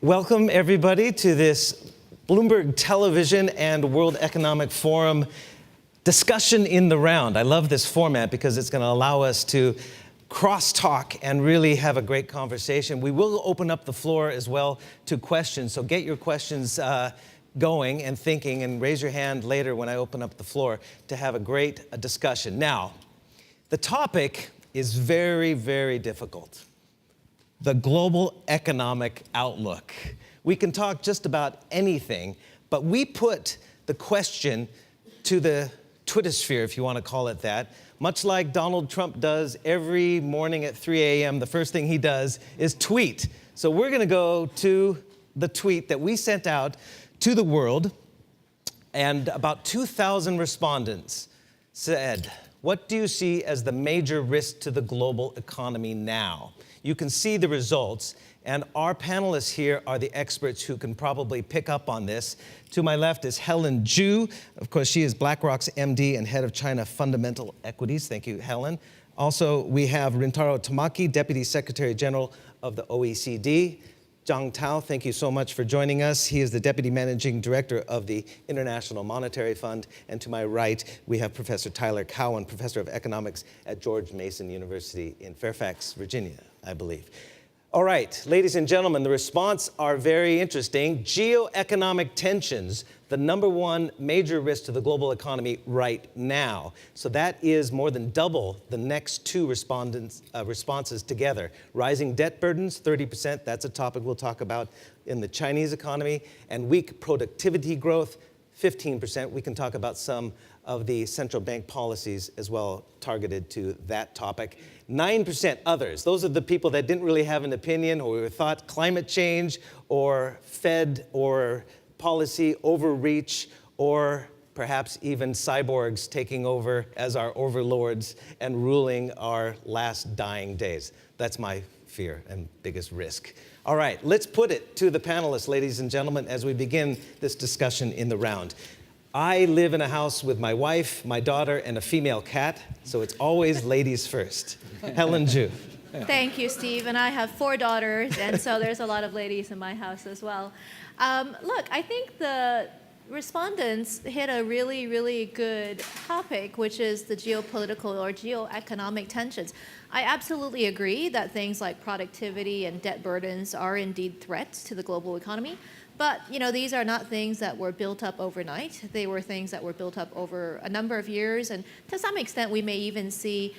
Welcome, everybody, to this Bloomberg Television and World Economic Forum discussion in the round. I love this format because it's going to allow us to cross-talk and really have a great conversation. We will open up the floor as well to questions, so get your questions going and thinking, and raise your hand later when I open up the floor to have a great discussion. Now, the topic is very, very difficult. The global economic outlook. We can talk just about anything, but we put the question to the Twitter sphere, if you want to call it that, much like Donald Trump does every morning at 3 a.m. The first thing he does is tweet. So we're going to go to the tweet that we sent out to the world, and about 2,000 respondents said, "What do you see as the major risk to the global economy now?" You can see the results, and our panelists here are the experts who can probably pick up on this. To my left is Helen Zhu. Of course, she is BlackRock's MD and head of China Fundamental Equities. Thank you, Helen. Also, we have Rintaro Tamaki, Deputy Secretary General of the OECD. Zhang Tao, thank you so much for joining us. He is the Deputy Managing Director of the International Monetary Fund. And to my right, we have Professor Tyler Cowen, Professor of Economics at George Mason University in Fairfax, Virginia, I believe. All right, ladies and gentlemen, the response are very interesting. Geoeconomic tensions, the number one major risk to the global economy right now. So that is more than double the next two responses together. Rising debt burdens, 30%, that's a topic we'll talk about in the Chinese economy, and weak productivity growth, 15%. We can talk about some of the central bank policies as well targeted to that topic. 9% others. Those are the people that didn't really have an opinion or thought climate change or Fed or policy overreach or perhaps even cyborgs taking over as our overlords and ruling our last dying days. That's my fear and biggest risk. All right, let's put it to the panelists, ladies and gentlemen, as we begin this discussion in the round. I live in a house with my wife, my daughter, and a female cat, so it's always ladies first. Helen Zhu. Thank you, Steve. And I have 4 daughters, and so there's a lot of ladies in my house as well. Look, I think the respondents hit a really, really good topic, which is the geopolitical or geoeconomic tensions. I absolutely agree that things like productivity and debt burdens are indeed threats to the global economy. But, these are not things that were built up overnight. They were things that were built up over a number of years. And to some extent, we may even see,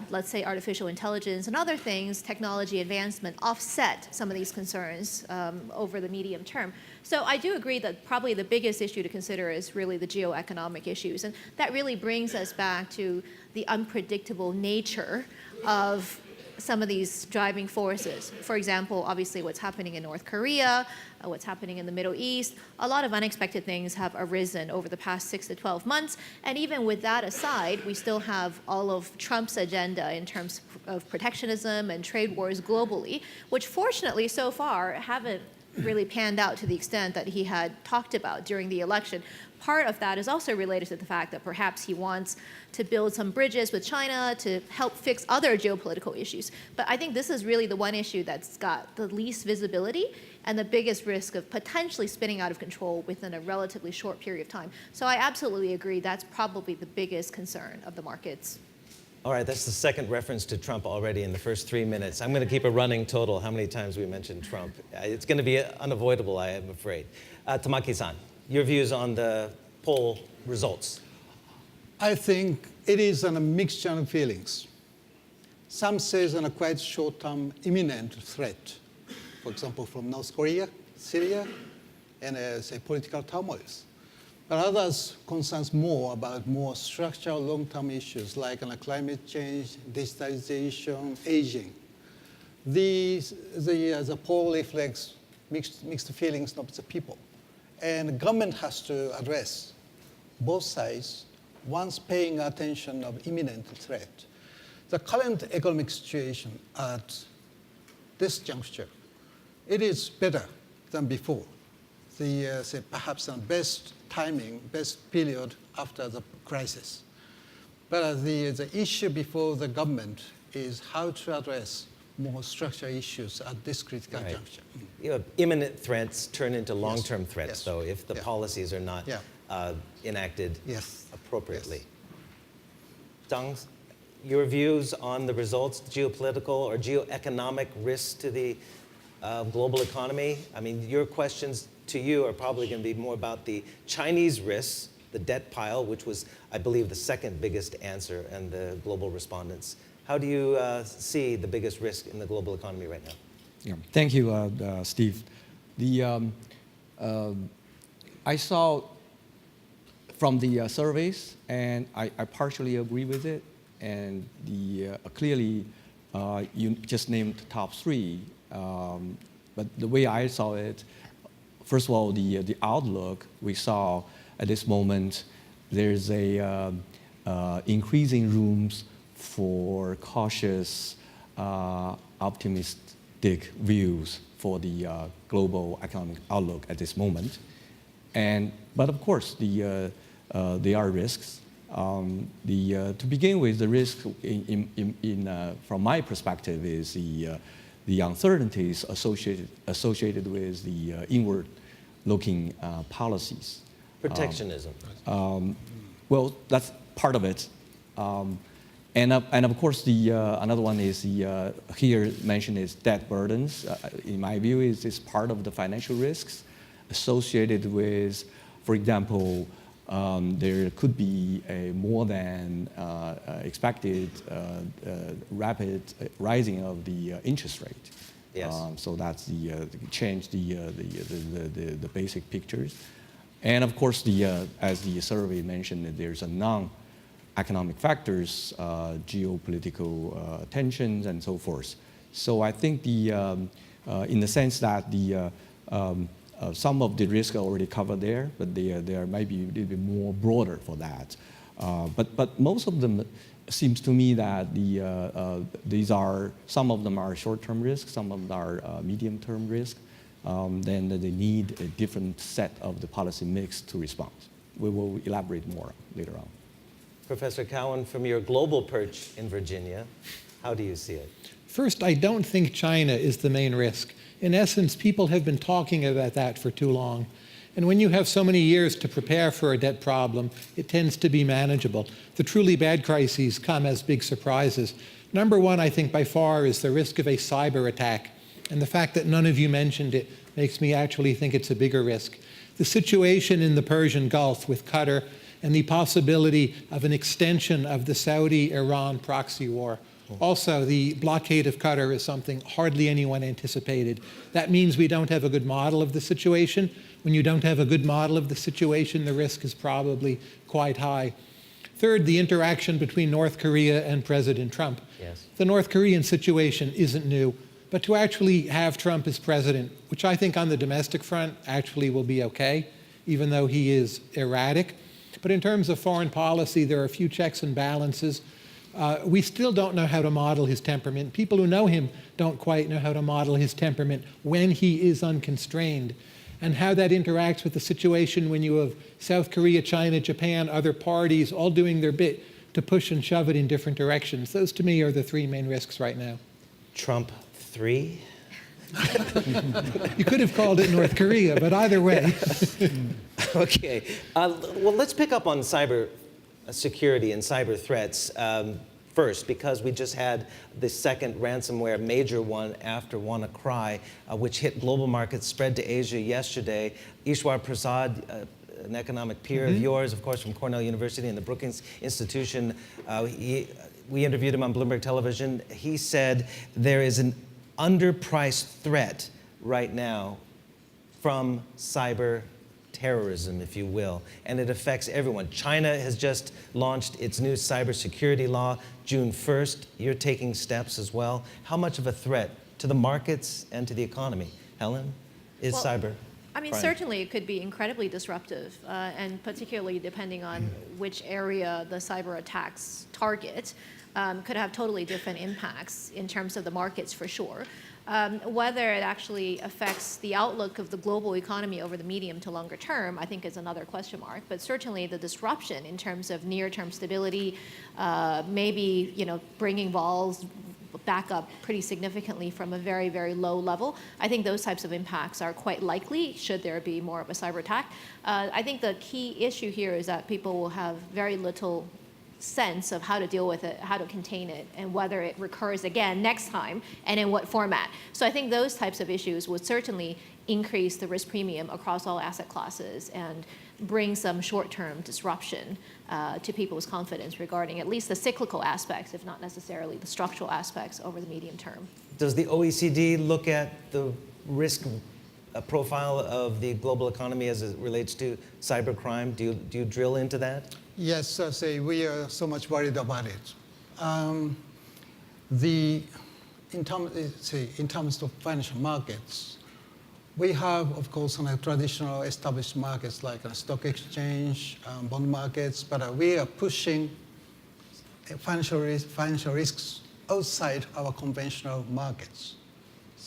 let's say, artificial intelligence and other things, technology advancement, offset some of these concerns over the medium term. So I do agree that probably the biggest issue to consider is really the geoeconomic issues. And that really brings us back to the unpredictable nature of some of these driving forces. For example, obviously what's happening in North Korea, what's happening in the Middle East, a lot of unexpected things have arisen over the past 6 to 12 months. And even with that aside, we still have all of Trump's agenda in terms of protectionism and trade wars globally, which fortunately so far haven't really panned out to the extent that he had talked about during the election. Part of that is also related to the fact that perhaps he wants to build some bridges with China to help fix other geopolitical issues. But I think this is really the one issue that's got the least visibility and the biggest risk of potentially spinning out of control within a relatively short period of time. So I absolutely agree that's probably the biggest concern of the markets. All right, that's the second reference to Trump already in the first 3 minutes. I'm going to keep a running total how many times we mentioned Trump. It's going to be unavoidable, I am afraid. Tamaki-san, your views on the poll results? I think it is a mixture of feelings. Some say it's a quite short-term imminent threat, for example, from North Korea, Syria, and say political turmoils. But others concerns more about more structural long-term issues like climate change, digitalization, aging. The poll reflects mixed feelings of the people. And the government has to address both sides once paying attention of imminent threat. The current economic situation at this juncture, it is better than before. Perhaps the best timing, best period after the crisis. But the issue before the government is how to address more structural issues at this critical Right. juncture. Imminent threats turn into long-term threats, Yes. though, if the Yeah. policies are not enacted Yes. appropriately. Yes. Zhang, your views on the results, geopolitical or geoeconomic risks to the global economy? I mean, your questions to you are probably going to be more about the Chinese risks, the debt pile, which was, I believe, the second biggest answer in the global respondents. How do you see the biggest risk in the global economy right now? Yeah. Thank you, Steve. I saw from the surveys, and I partially agree with it. And clearly, you just named the top three. But the way I saw it, first of all, the outlook we saw at this moment, there's a increasing rooms for cautious, optimistic views for the global economic outlook at this moment. But of course, there are risks. To begin with, the risk from my perspective is the uncertainties associated with the inward-looking policies. Protectionism. Well, that's part of it. And of course, another one is here mentioned is debt burdens. In my view, is part of the financial risks associated with, for example, there could be a more than expected rapid rising of the interest rate. Yes. So that's change the basic pictures. And of course, as the survey mentioned, there's a non-economic factors, geopolitical tensions, and so forth. So I think in the sense that some of the risks are already covered there, but there might be a little bit more broader for that. But most of them seems to me that some of them are short-term risks, some of them are medium-term risks. Then they need a different set of the policy mix to respond. We will elaborate more later on. Professor Cowan, from your global perch in Virginia, how do you see it? First, I don't think China is the main risk. In essence, people have been talking about that for too long. And when you have so many years to prepare for a debt problem, it tends to be manageable. The truly bad crises come as big surprises. Number one, I think by far, is the risk of a cyber attack. And the fact that none of you mentioned it makes me actually think it's a bigger risk. The situation in the Persian Gulf with Qatar and the possibility of an extension of the Saudi-Iran proxy war. Also, the blockade of Qatar is something hardly anyone anticipated. That means we don't have a good model of the situation. When you don't have a good model of the situation, the risk is probably quite high. Third, the interaction between North Korea and President Trump. Yes. The North Korean situation isn't new, but to actually have Trump as president, which I think on the domestic front actually will be okay, even though he is erratic. But in terms of foreign policy, there are a few checks and balances. We still don't know how to model his temperament. People who know him don't quite know how to model his temperament when he is unconstrained, and how that interacts with the situation when you have South Korea, China, Japan, other parties all doing their bit to push and shove it in different directions. Those, to me, are the three main risks right now. Trump 3? You could have called it North Korea, but either way. Okay. Well, let's pick up on cyber security and cyber threats first, because we just had the second ransomware major one after WannaCry, which hit global markets, spread to Asia yesterday. Ishwar Prasad, an economic peer of yours, of course, from Cornell University and the Brookings Institution, we interviewed him on Bloomberg Television. He said there is an underpriced threat right now from cyber terrorism, if you will, and it affects everyone. China has just launched its new cybersecurity law June 1st. You're taking steps as well. How much of a threat to the markets and to the economy, Helen, is cyber? I mean, crime? certainly it could be incredibly disruptive, and particularly depending on which area the cyber attacks target, could have totally different impacts in terms of the markets for sure. Whether it actually affects the outlook of the global economy over the medium to longer term, I think is another question mark. But certainly the disruption in terms of near-term stability, maybe bringing back up pretty significantly from a very, very low level. I think those types of impacts are quite likely should there be more of a cyber attack. I think the key issue here is that people will have very little sense of how to deal with it, how to contain it, and whether it recurs again next time, and in what format. So I think those types of issues would certainly increase the risk premium across all asset classes and bring some short-term disruption to people's confidence regarding at least the cyclical aspects, if not necessarily the structural aspects over the medium term. Does the OECD look at the risk profile of the global economy as it relates to cybercrime? Do you drill into that? Yes, we are so much worried about it. In terms of financial markets, we have, of course, traditional established markets like stock exchange, bond markets, but we are pushing financial risks outside our conventional markets.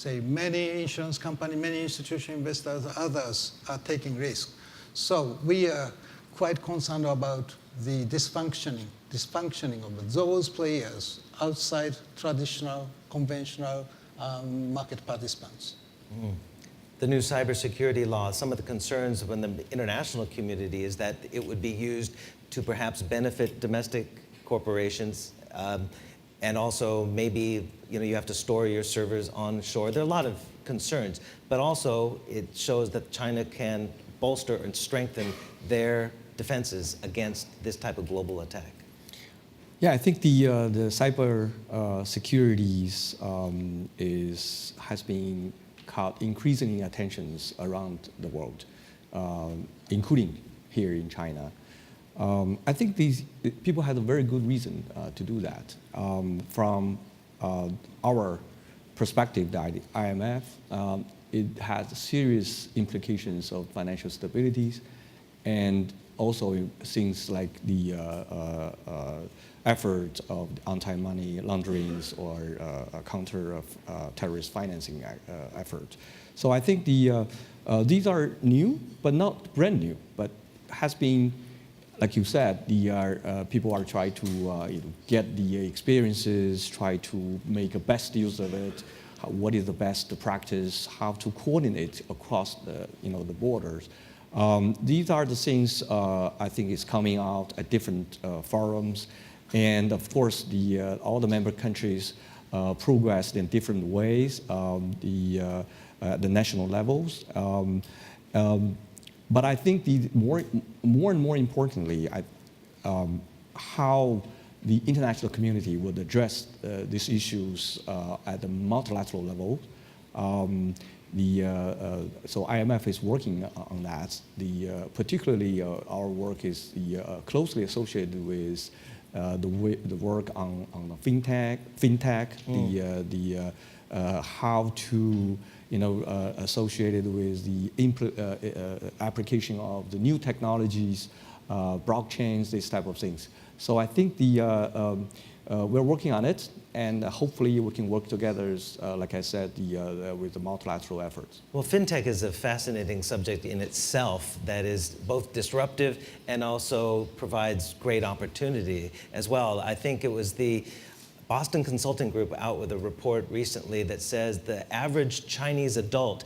Many insurance companies, many institutional investors, others are taking risks. So we are quite concerned about the dysfunctioning of those players outside traditional, conventional market participants. Mm. The new cybersecurity law, some of the concerns from the international community is that it would be used to perhaps benefit domestic corporations, and also maybe you have to store your servers onshore. There are a lot of concerns, but also it shows that China can bolster and strengthen their defenses against this type of global attack. Yeah, I think the cyber securities has been caught increasing attentions around the world, including here in China. I think these people had a very good reason to do that. From our perspective, the IMF, it has serious implications of financial stability, and also things like the effort of anti-money launderings or counter terrorist financing effort. So I think these are new, but not brand new, but has been, like you said, people are trying to get the experiences, try to make the best use of it. What is the best practice? How to coordinate across the borders. These are the things I think is coming out at different forums, and of course all the member countries progressed in different ways. The national levels. But I think more and more importantly, how the international community would address these issues at the multilateral level. So IMF is working on that. Particularly our work is closely associated with the work on the fintech, how to associated with the application of the new technologies, blockchains, these type of things. So I think we're working on it, and hopefully we can work together, like I said, with the multilateral efforts. Well, fintech is a fascinating subject in itself that is both disruptive and also provides great opportunity as well. I think it was the Boston Consulting Group out with a report recently that says the average Chinese adult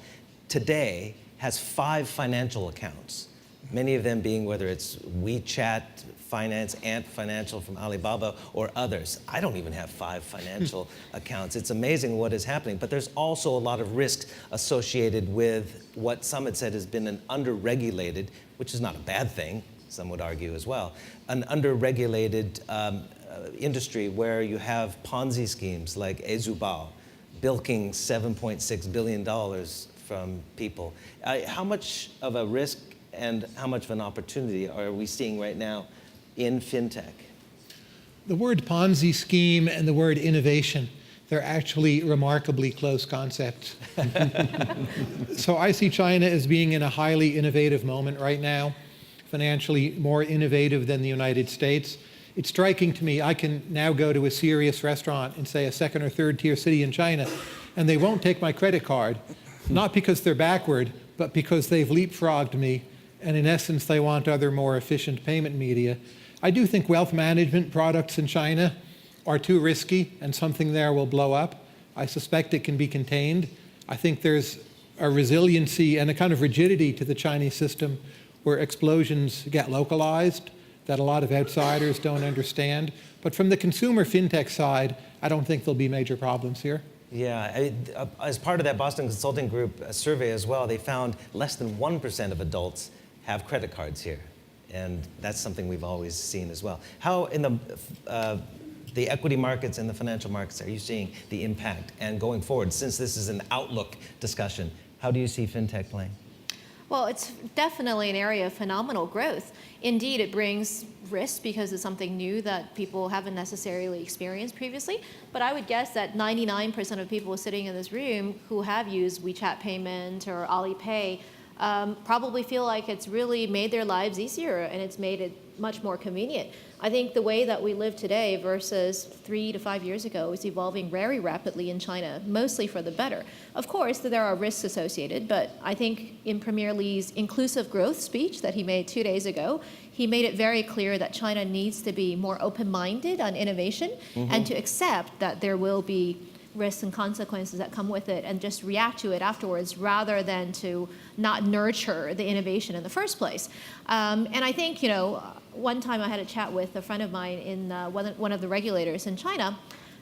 today has 5 financial accounts, many of them being whether it's WeChat Finance, Ant Financial from Alibaba, or others. I don't even have 5 financial accounts. It's amazing what is happening, but there's also a lot of risks associated with what some had said has been an underregulated, which is not a bad thing, some would argue as well, an underregulated industry where you have Ponzi schemes like Ezubao, bilking $7.6 billion from people. How much of a risk and how much of an opportunity are we seeing right now in fintech? The word Ponzi scheme and the word innovation, they're actually remarkably close concepts. So I see China as being in a highly innovative moment right now, financially more innovative than the United States. It's striking to me, I can now go to a serious restaurant in, say, a 2nd or 3rd tier city in China, and they won't take my credit card, not because they're backward, but because they've leapfrogged me, and in essence, they want other more efficient payment media. I do think wealth management products in China are too risky and something there will blow up. I suspect it can be contained. I think there's a resiliency and a kind of rigidity to the Chinese system where explosions get localized that a lot of outsiders don't understand. But from the consumer fintech side, I don't think there'll be major problems here. Yeah, as part of that Boston Consulting Group survey as well, they found less than 1% of adults have credit cards here. And that's something we've always seen as well. How in the equity markets and the financial markets are you seeing the impact? And going forward, since this is an outlook discussion, how do you see fintech playing? Well, it's definitely an area of phenomenal growth. Indeed, it brings risk because it's something new that people haven't necessarily experienced previously. But I would guess that 99% of people sitting in this room who have used WeChat payment or Alipay probably feel like it's really made their lives easier and it's made it much more convenient. I think the way that we live today versus 3 to 5 years ago is evolving very rapidly in China, mostly for the better. Of course, there are risks associated, but I think in Premier Li's inclusive growth speech that he made 2 days ago, he made it very clear that China needs to be more open-minded on innovation and to accept that there will be risks and consequences that come with it and just react to it afterwards rather than to not nurture the innovation in the first place. And I think, one time I had a chat with a friend of mine in one of the regulators in China,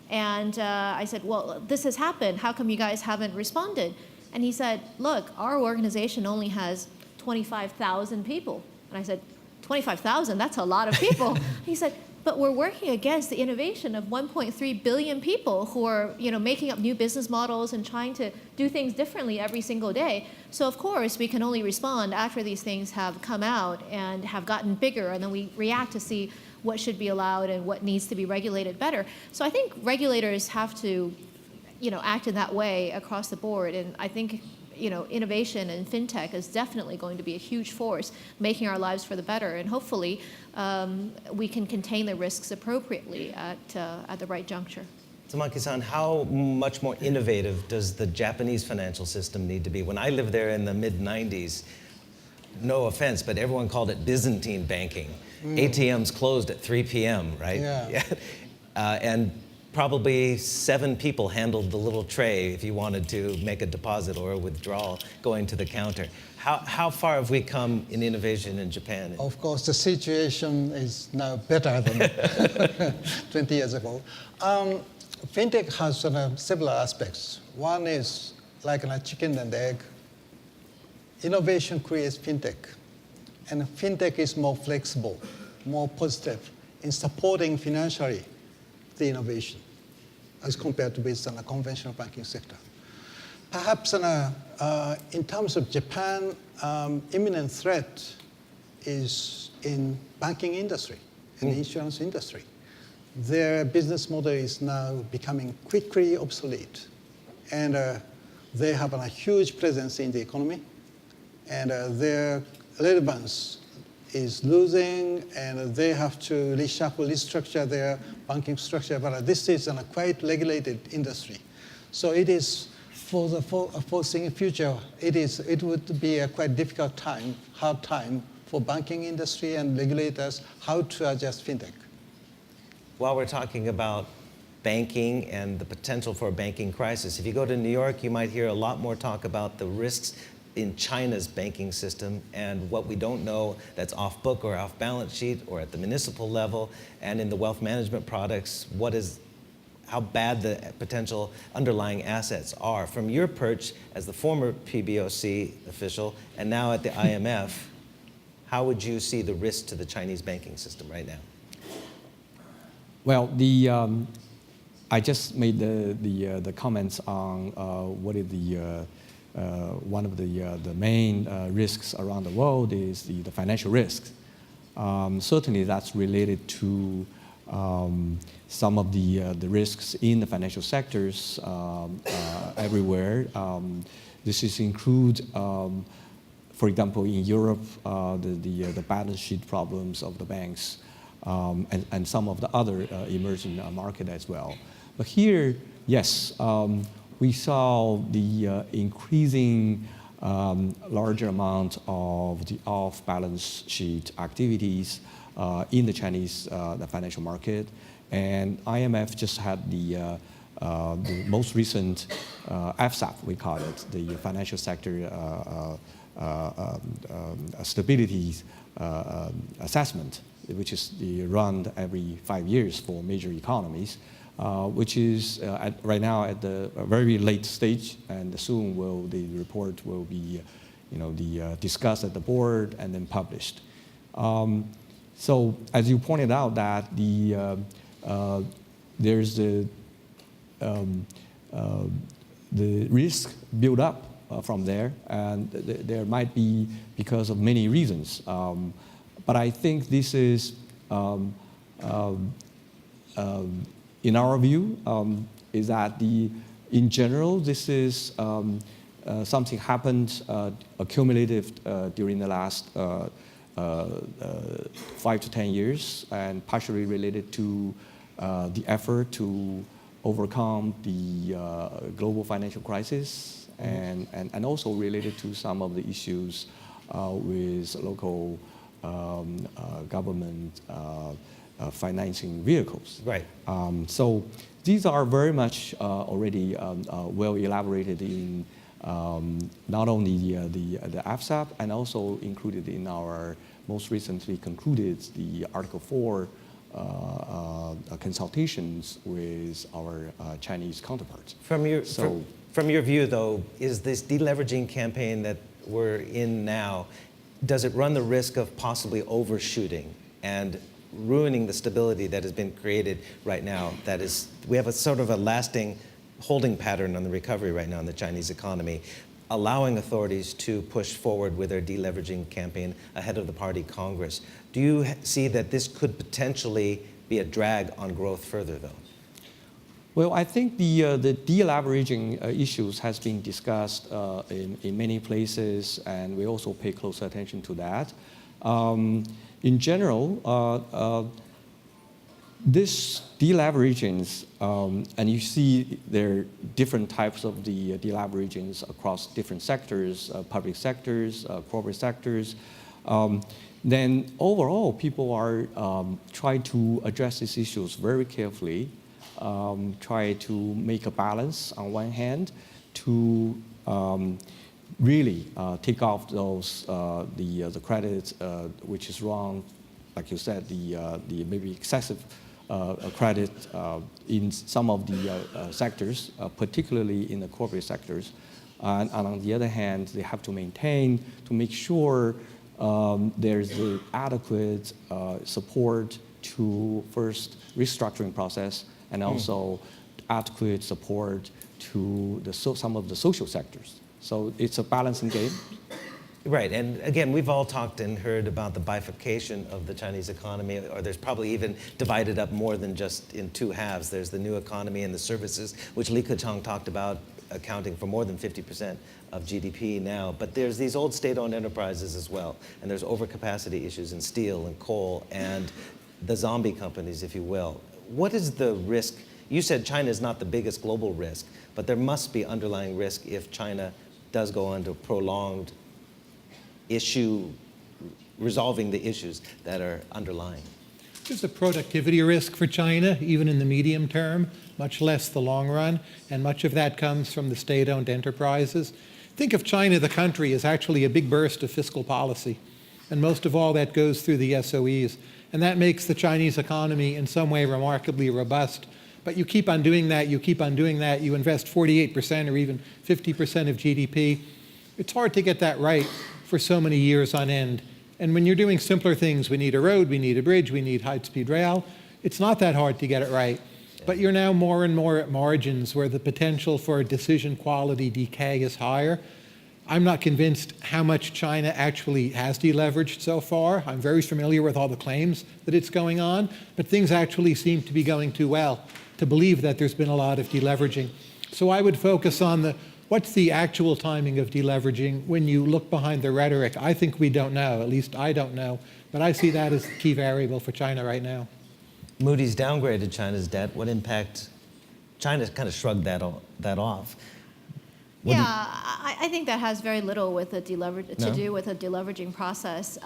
and I said, well, this has happened. How come you guys haven't responded? And he said, look, our organization only has 25,000 people. And I said, 25,000? That's a lot of people. He said, but we're working against the innovation of 1.3 billion people who are, making up new business models and trying to do things differently every single day. So of course, we can only respond after these things have come out and have gotten bigger, and then we react to see what should be allowed and what needs to be regulated better. So I think regulators have to, act in that way across the board. And I think, innovation and fintech is definitely going to be a huge force, making our lives for the better. And hopefully, we can contain the risks appropriately at the right juncture. So Maki-san, how much more innovative does the Japanese financial system need to be? When I lived there in the mid-90s, no offense, but everyone called it Byzantine banking. ATMs closed at 3 p.m., right? Yeah. And probably 7 people handled the little tray if you wanted to make a deposit or a withdrawal going to the counter. How far have we come in innovation in Japan? Of course, the situation is now better than 20 years ago. Fintech has several aspects. One is like a chicken and egg. Innovation creates fintech. And fintech is more flexible, more positive in supporting financially the innovation as compared to with the conventional banking sector. Perhaps in terms of Japan, imminent threat is in banking industry and insurance industry. Their business model is now becoming quickly obsolete. And they have a huge presence in the economy. And their relevance is losing, and they have to reshuffle, restructure their banking structure. But this is a quite regulated industry. So it is, for the foreseeing future, it would be a quite difficult time, hard time for banking industry and regulators how to adjust fintech. While we're talking about banking and the potential for a banking crisis, if you go to New York, you might hear a lot more talk about the risks in China's banking system and what we don't know that's off book or off balance sheet or at the municipal level, and in the wealth management products, how bad the potential underlying assets are. From your perch as the former PBOC official and now at the IMF, how would you see the risk to the Chinese banking system right now? Well, I just made the comments on what is one of the main risks around the world is the financial risks. Certainly, that's related to some of the risks in the financial sectors everywhere. This include, for example, in Europe, the balance sheet problems of the banks, and some of the other emerging market as well. But here, yes, we saw the increasing larger amount of the off-balance sheet activities in the Chinese the financial market, And IMF just had the most recent FSAP, we call it, the Financial Sector Stability Assessment, which is run every 5 years for major economies, which is right now at the very late stage, and soon the report will be discussed at the board and then published. So as you pointed out, that there's the risk build up from there, and there might be because of many reasons. But I think this is, in our view, is that in general, this is something happened accumulative during the last 5 to 10 years, and partially related to the effort to overcome the global financial crisis, and also related to some of the issues with local government financing vehicles. Right. So these are very much already well elaborated in not only the FSAP, and also included in our most recently concluded the Article 4 consultations with our Chinese counterparts. From your view, though, is this deleveraging campaign that we're in now, does it run the risk of possibly overshooting and ruining the stability that has been created right now? That is, we have a sort of a lasting holding pattern on the recovery right now in the Chinese economy, allowing authorities to push forward with their deleveraging campaign ahead of the Party Congress. Do you see that this could potentially be a drag on growth further, though? Well, I think the deleveraging issues has been discussed in many places, and we also pay close attention to that. In general, this deleveragings, and you see there are different types of the deleveragings across different sectors, public sectors, corporate sectors. Then overall, people are trying to address these issues very carefully, try to make a balance on one hand to really take off those the credit which is wrong, like you said, the maybe excessive credit in some of the sectors, particularly in the corporate sectors. And on the other hand, they have to maintain to make sure there's the adequate support to first restructuring process, and also adequate support to some of the social sectors. So it's a balancing game. Right, and again, we've all talked and heard about the bifurcation of the Chinese economy, or there's probably even divided up more than just in two halves. There's the new economy and the services, which Li Keqiang talked about, accounting for more than 50% of GDP now. But there's these old state-owned enterprises as well, and there's overcapacity issues in steel and coal and the zombie companies, if you will. What is the risk? You said China is not the biggest global risk, but there must be underlying risk if China does go under prolonged issue, resolving the issues that are underlying. There's a productivity risk for China, even in the medium term, much less the long run, and much of that comes from the state-owned enterprises. Think of China, the country, as actually a big burst of fiscal policy, and most of all that goes through the SOEs, and that makes the Chinese economy in some way remarkably robust. But you keep on doing that, you keep on doing that, you invest 48% or even 50% of GDP. It's hard to get that right for so many years on end. And when you're doing simpler things, we need a road, we need a bridge, we need high-speed rail, it's not that hard to get it right. But you're now more and more at margins where the potential for decision quality decay is higher. I'm not convinced how much China actually has deleveraged so far. I'm very familiar with all the claims that it's going on, but things actually seem to be going too well to believe that there's been a lot of deleveraging. So I would focus on what's the actual timing of deleveraging when you look behind the rhetoric. I think we don't know, at least I don't know, but I see that as the key variable for China right now. Moody's downgraded China's debt. What impact? China kind of shrugged that off. Yeah, I think that has very little with the to do with the deleveraging process.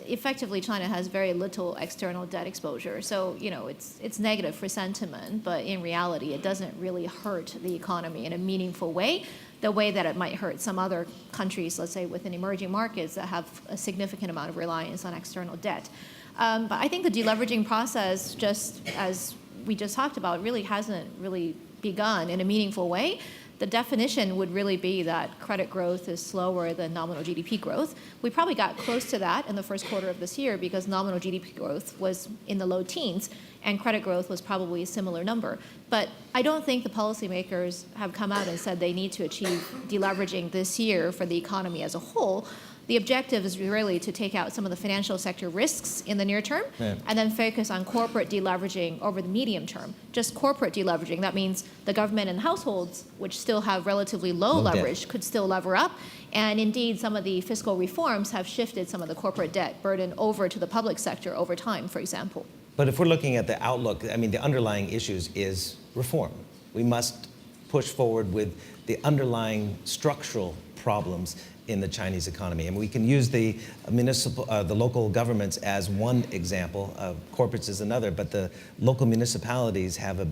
Effectively, China has very little external debt exposure, so it's negative for sentiment, but in reality, it doesn't really hurt the economy in a meaningful way, the way that it might hurt some other countries, let's say within emerging markets that have a significant amount of reliance on external debt. But I think the deleveraging process, just as we just talked about, really hasn't really begun in a meaningful way. The definition would really be that credit growth is slower than nominal GDP growth. We probably got close to that in the first quarter of this year because nominal GDP growth was in the low teens and credit growth was probably a similar number. But I don't think the policymakers have come out and said they need to achieve deleveraging this year for the economy as a whole. The objective is really to take out some of the financial sector risks in the near term and then focus on corporate deleveraging over the medium term. Just corporate deleveraging, that means the government and households, which still have relatively low leverage, debt, could still lever up. And indeed, some of the fiscal reforms have shifted some of the corporate debt burden over to the public sector over time, for example. But if we're looking at the outlook, I mean, the underlying issues is reform. We must push forward with the underlying structural problems in the Chinese economy. And we can use the local governments as one example, corporates is another, but the local municipalities have a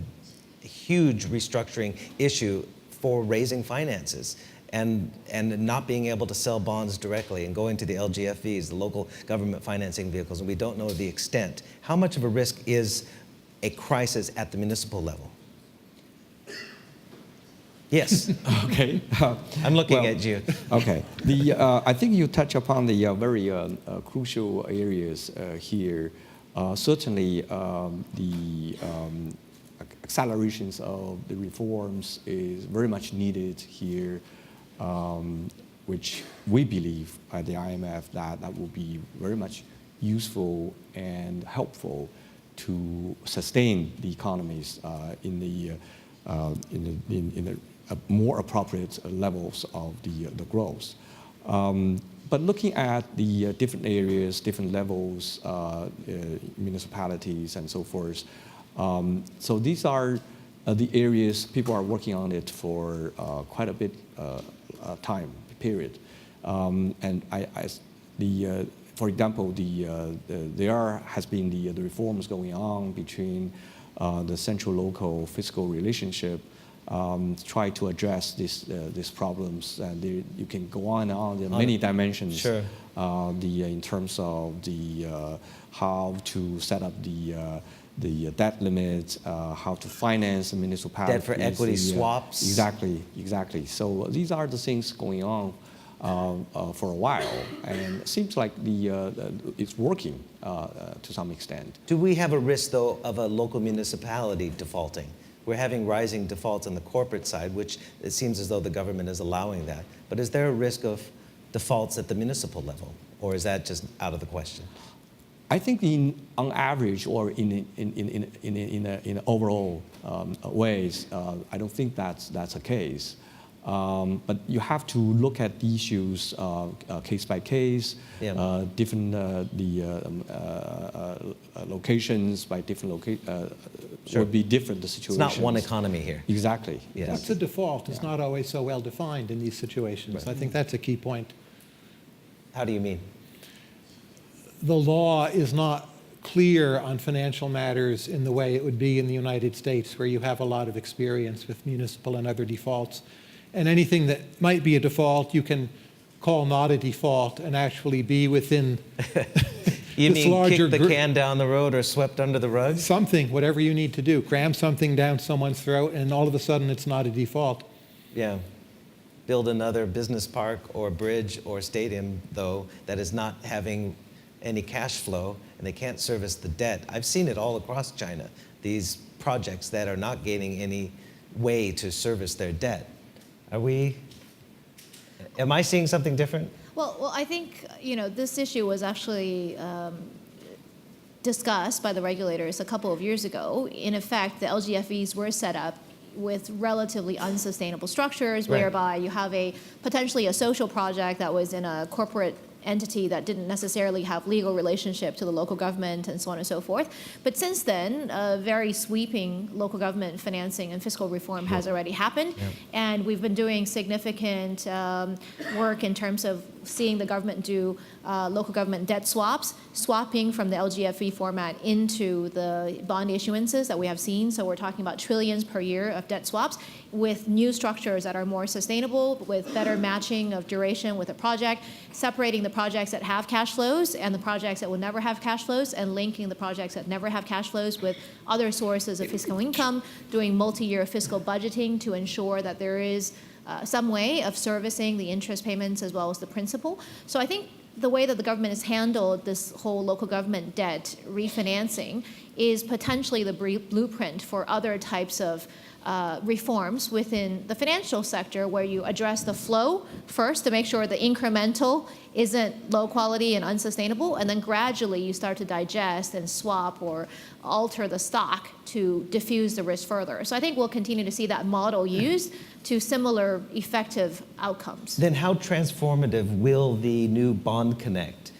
huge restructuring issue for raising finances and not being able to sell bonds directly and going to the LGFVs, the local government financing vehicles, and we don't know the extent. How much of a risk is a crisis at the municipal level? Yes. Okay. I'm looking at you. Okay. I think you touch upon the very crucial areas here. Certainly, the accelerations of the reforms is very much needed here, which we believe at the IMF that will be very much useful and helpful to sustain the economies in the more appropriate levels of the growth. But looking at the different areas, different levels, municipalities and so forth, so these are the areas people are working on it for quite a bit time period. For example, there has been the reforms going on between the central-local fiscal relationship, try to address these problems. And you can go on and on. There are many dimensions. Sure. In terms of how to set up the debt limits, how to finance the municipalities. Debt for equity swaps. Exactly. So these are the things going on for a while, and it seems like it's working to some extent. Do we have a risk, though, of a local municipality defaulting? We're having rising defaults on the corporate side, which it seems as though the government is allowing that. But is there a risk of defaults at the municipal level, or is that just out of the question? I think on average or in overall ways, I don't think that's a case. But you have to look at the issues case by case, different locations by different would be different the situations. It's not one economy here. Exactly. Yes. What's a default is not always so well defined in these situations. Right. I think that's a key point. How do you mean? The law is not clear on financial matters in the way it would be in the United States, where you have a lot of experience with municipal and other defaults. And anything that might be a default, you can call not a default and actually be within You this mean larger kick the can down the road or swept under the rug? something, whatever you need to do. Cram something down someone's throat, and all of a sudden it's not a default. Yeah. Build another business park or bridge or stadium, though, that is not having any cash flow, and they can't service the debt. I've seen it all across China, these projects that are not gaining any way to service their debt. Am I seeing something different? Well, I think this issue was actually discussed by the regulators a couple of years ago. In effect, the LGFVs were set up with relatively unsustainable structures, Right. whereby you have potentially a social project that was in a corporate entity that didn't necessarily have legal relationship to the local government and so on and so forth. But since then, a very sweeping local government financing and fiscal reform has already happened. And we've been doing significant work in terms of seeing the government do local government debt swaps, swapping from the LGFE format into the bond issuances that we have seen. So we're talking about trillions per year of debt swaps with new structures that are more sustainable, with better matching of duration with a project, separating the projects that have cash flows and the projects that will never have cash flows, and linking the projects that never have cash flows with other sources of fiscal income, doing multi-year fiscal budgeting to ensure that there is some way of servicing the interest payments as well as the principal. So I think the way that the government has handled this whole local government debt refinancing is potentially the blueprint for other types of reforms within the financial sector, where you address the flow first to make sure the incremental isn't low quality and unsustainable, and then gradually you start to digest and swap or alter the stock to diffuse the risk further. So I think we'll continue to see that model used to similar effective outcomes. Then how transformative will the new Bond Connect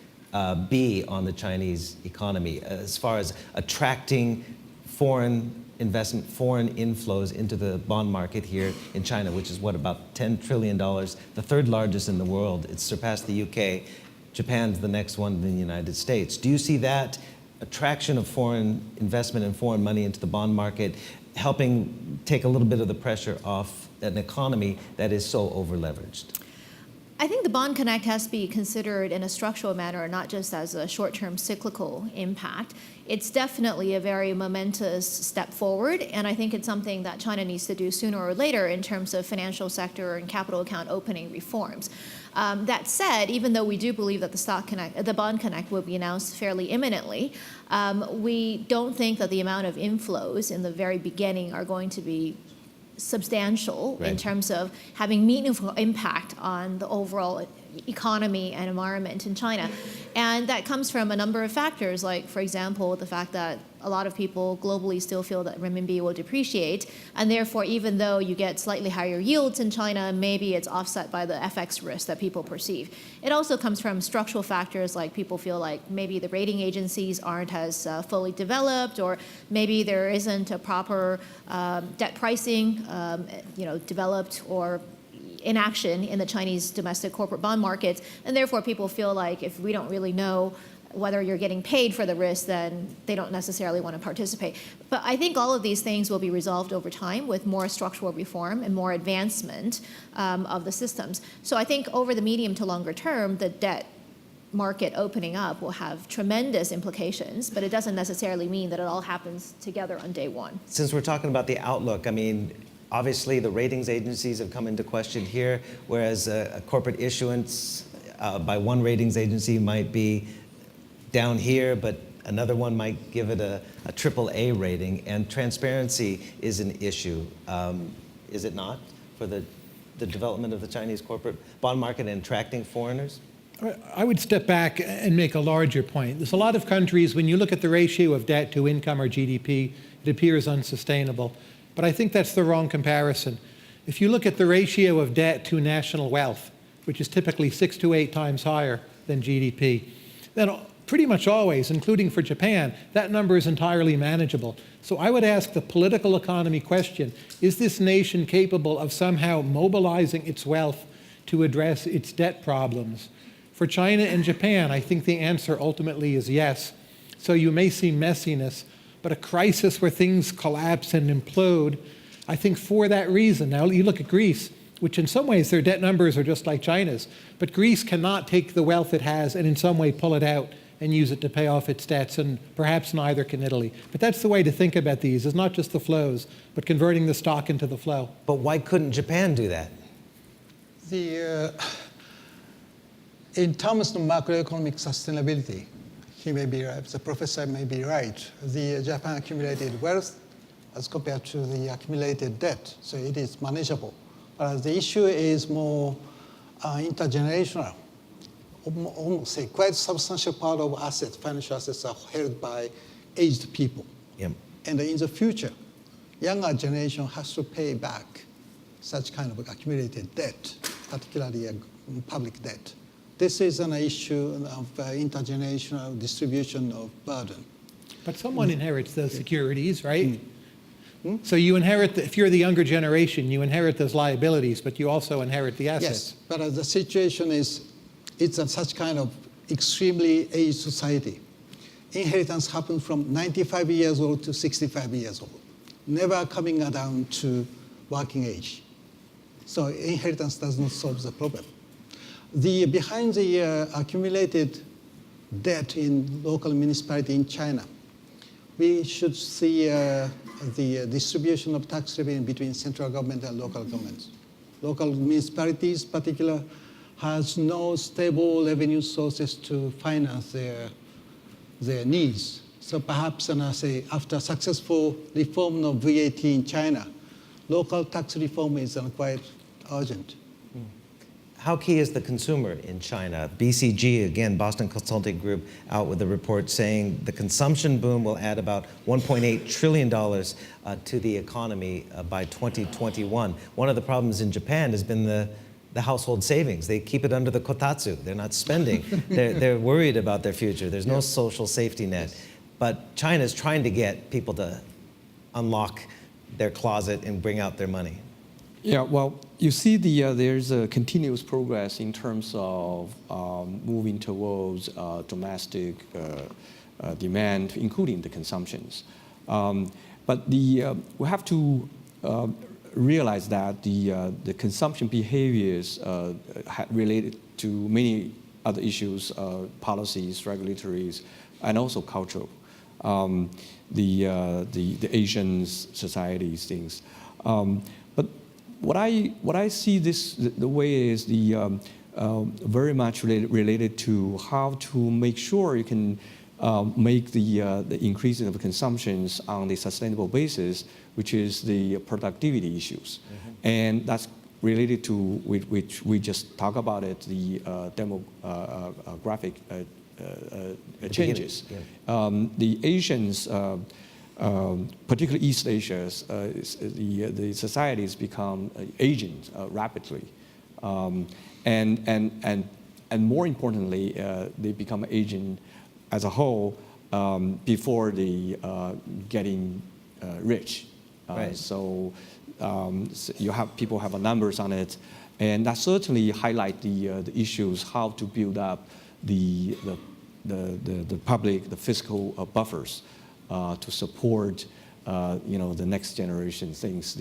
be on the Chinese economy as far as attracting foreign investment, foreign inflows into the bond market here in China, which is what, about $10 trillion, the third largest in the world. It's surpassed the UK. Japan's the next one in the United States. Do you see that attraction of foreign investment and foreign money into the bond market helping take a little bit of the pressure off an economy that is so over-leveraged? I think the Bond Connect has to be considered in a structural manner, not just as a short-term cyclical impact. It's definitely a very momentous step forward, and I think it's something that China needs to do sooner or later in terms of financial sector and capital account opening reforms. That said, even though we do believe that the Bond Connect will be announced fairly imminently, we don't think that the amount of inflows in the very beginning are going to be substantial in terms of having meaningful impact on the overall economy and environment in China. And that comes from a number of factors, like, for example, the fact that a lot of people globally still feel that renminbi will depreciate, and therefore, even though you get slightly higher yields in China, maybe it's offset by the FX risk that people perceive. It also comes from structural factors, like people feel like maybe the rating agencies aren't as fully developed, or maybe there isn't a proper debt pricing, developed or in action in the Chinese domestic corporate bond markets, and therefore people feel like if we don't really know whether you're getting paid for the risk, then they don't necessarily want to participate. But I think all of these things will be resolved over time with more structural reform and more advancement of the systems. So I think over the medium to longer term, the debt market opening up will have tremendous implications, but it doesn't necessarily mean that it all happens together on day one. Since we're talking about the outlook, I mean, obviously the ratings agencies have come into question here, whereas a corporate issuance by one ratings agency might be down here, but another one might give it a AAA rating, and transparency is an issue, is it not, for the development of the Chinese corporate bond market and attracting foreigners? I would step back and make a larger point. There's a lot of countries, when you look at the ratio of debt to income or GDP, it appears unsustainable. But I think that's the wrong comparison. If you look at the ratio of debt to national wealth, which is typically 6 to 8 times higher than GDP, then pretty much always, including for Japan, that number is entirely manageable. So I would ask the political economy question, is this nation capable of somehow mobilizing its wealth to address its debt problems? For China and Japan, I think the answer ultimately is yes. So you may see messiness, but a crisis where things collapse and implode, I think for that reason. Now you look at Greece, which in some ways their debt numbers are just like China's, but Greece cannot take the wealth it has and in some way pull it out and use it to pay off its debts, and perhaps neither can Italy. But that's the way to think about these, is not just the flows, but converting the stock into the flow. But why couldn't Japan do that? In terms of macroeconomic sustainability, he may be right, the professor may be right. The Japan accumulated wealth as compared to the accumulated debt, so it is manageable. The issue is more intergenerational. Almost a quite substantial part of assets, financial assets, are held by aged people. Yep. And in the future, younger generation has to pay back such kind of accumulated debt, particularly public debt. This is an issue of intergenerational distribution of burden. But someone inherits those securities, right? So you inherit, if you're the younger generation, you inherit those liabilities, but you also inherit the assets. Yes, but the situation is, it's such kind of extremely aged society. Inheritance happens from 95 years old to 65 years old, never coming down to working age. So inheritance does not solve the problem. Behind the accumulated debt in local municipality in China, we should see the distribution of tax revenue between central government and local governments. Local municipalities, particular, has no stable revenue sources to finance their needs. So perhaps, after successful reform of VAT in China, local tax reform is quite urgent. How key is the consumer in China? BCG, again, Boston Consulting Group, out with a report saying the consumption boom will add about $1.8 trillion to the economy by 2021. One of the problems in Japan has been the household savings. They keep it under the kotatsu. They're not spending. They're worried about their future. There's no social safety net. But China's trying to get people to unlock their closet and bring out their money. Yeah, well, you see there's a continuous progress in terms of moving towards domestic demand, including the consumptions. But we have to realize that the consumption behaviors related to many other issues, policies, regulatories, and also cultural. The Asian societies, things. But what I see the way is very much related to how to make sure you can make the increasing of consumptions on the sustainable basis, which is the productivity issues. Mm-hmm. And that's related to which we just talked about it, the demographic changes. Yeah. The Asians, particularly East Asia, the societies become aging rapidly, and more importantly, they become aging as a whole before they getting rich. Right. So you have people have numbers on it, and that certainly highlight the issues how to build up the public, the fiscal buffers to support the next generation things,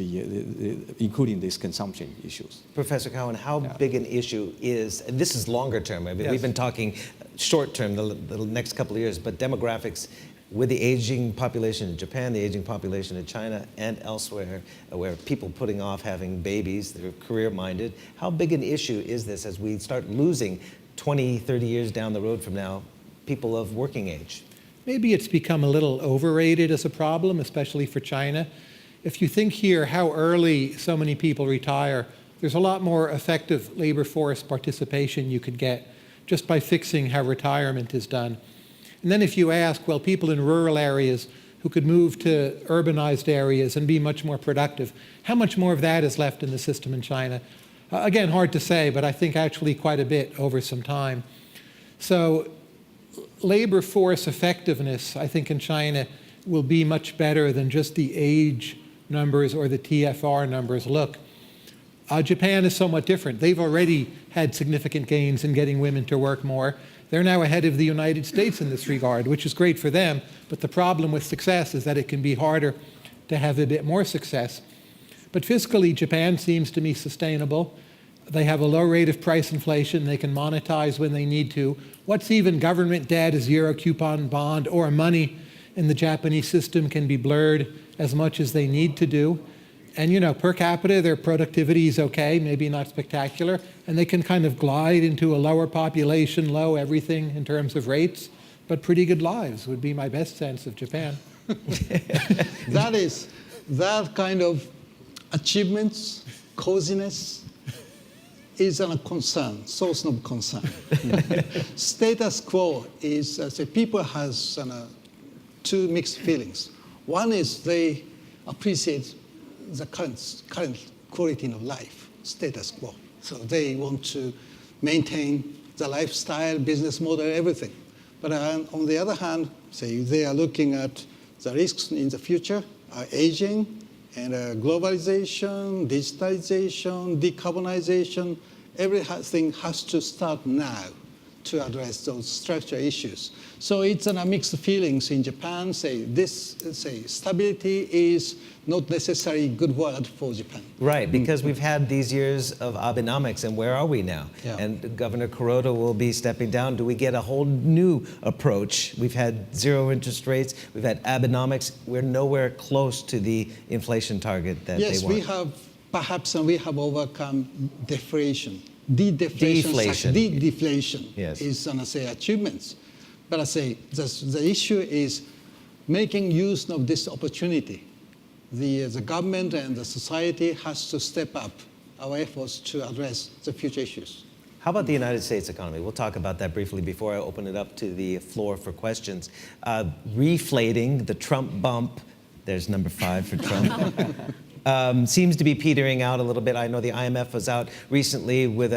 including these consumption issues. Professor Cowan, how big an issue is, and this is longer term, I mean, yes. We've been talking short term, the next couple of years, but demographics with the aging population in Japan, the aging population in China, and elsewhere, where people putting off having babies, they're career-minded, how big an issue is this as we start losing 20, 30 years down the road from now, people of working age? Maybe it's become a little overrated as a problem, especially for China. If you think here how early so many people retire, there's a lot more effective labor force participation you could get just by fixing how retirement is done. And then if you ask, well, people in rural areas who could move to urbanized areas and be much more productive, how much more of that is left in the system in China? Again, hard to say, but I think actually quite a bit over some time. So labor force effectiveness, I think, in China will be much better than just the age numbers or the TFR numbers. Look, Japan is somewhat different. They've already had significant gains in getting women to work more. They're now ahead of the United States in this regard, which is great for them. But the problem with success is that it can be harder to have a bit more success. But fiscally, Japan seems to me sustainable. They have a low rate of price inflation. They can monetize when they need to. What's even government debt, a zero coupon bond, or money in the Japanese system can be blurred as much as they need to do. And per capita, their productivity is okay, maybe not spectacular, and they can kind of glide into a lower population, low everything in terms of rates, but pretty good lives would be my best sense of Japan. That kind of achievements, coziness, is a concern, source of concern. Status quo is, people has two mixed feelings. One is they appreciate the current quality of life, status quo. So they want to maintain the lifestyle, business model, everything. But on the other hand, say they are looking at the risks in the future, aging, and globalization, digitalization, decarbonization. Everything has to start now to address those structural issues. So it's a mixed feelings in Japan. Say stability is not necessarily a good word for Japan. Right, because we've had these years of Abenomics, and where are we now? Yeah. And Governor Kuroda will be stepping down. Do we get a whole new approach? We've had zero interest rates, we've had Abenomics. We're nowhere close to the inflation target that Yes, they want. we have perhaps we have overcome deflation. Deflation. Yes. Is achievements. But I say the issue is making use of this opportunity. The government and the society has to step up our efforts to address the future issues. How about the United States economy? We'll talk about that briefly before I open it up to the floor for questions. Reflating, the Trump bump, there's number 5 for Trump, seems to be petering out a little bit. I know the IMF was out recently with